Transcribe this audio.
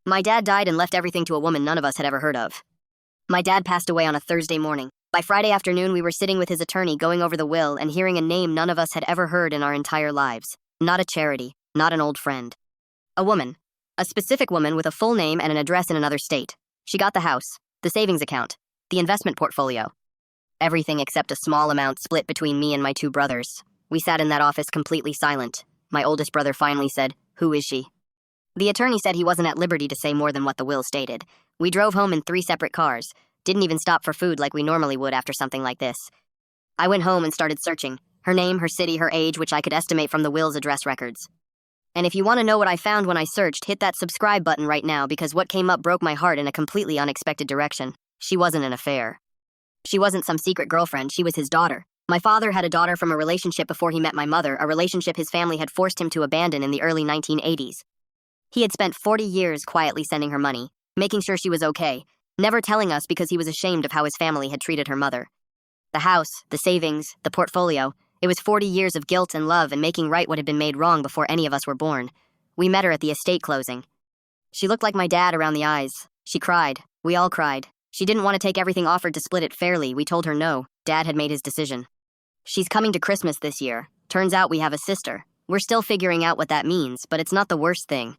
My dad died and left everything to a woman none of us had ever heard of. My dad passed away on a Thursday morning. By Friday afternoon, we were sitting with his attorney going over the will and hearing a name none of us had ever heard in our entire lives. Not a charity, not an old friend. A woman. A specific woman with a full name and an address in another state. She got the house, the savings account, the investment portfolio. Everything except a small amount split between me and my two brothers. We sat in that office completely silent. My oldest brother finally said, "Who is she?" The attorney said he wasn't at liberty to say more than what the will stated. We drove home in 3 separate cars. Didn't even stop for food like we normally would after something like this. I went home and started searching. Her name, her city, her age, which I could estimate from the will's address records. And if you want to know what I found when I searched, hit that subscribe button right now because what came up broke my heart in a completely unexpected direction. She wasn't an affair. She wasn't some secret girlfriend, she was his daughter. My father had a daughter from a relationship before he met my mother, a relationship his family had forced him to abandon in the early 1980s. He had spent 40 years quietly sending her money, making sure she was okay, never telling us because he was ashamed of how his family had treated her mother. The house, the savings, the portfolio, it was 40 years of guilt and love and making right what had been made wrong before any of us were born. We met her at the estate closing. She looked like my dad around the eyes. She cried. We all cried. She didn't want to take everything offered to split it fairly. We told her no. Dad had made his decision. She's coming to Christmas this year. Turns out we have a sister. We're still figuring out what that means, but it's not the worst thing.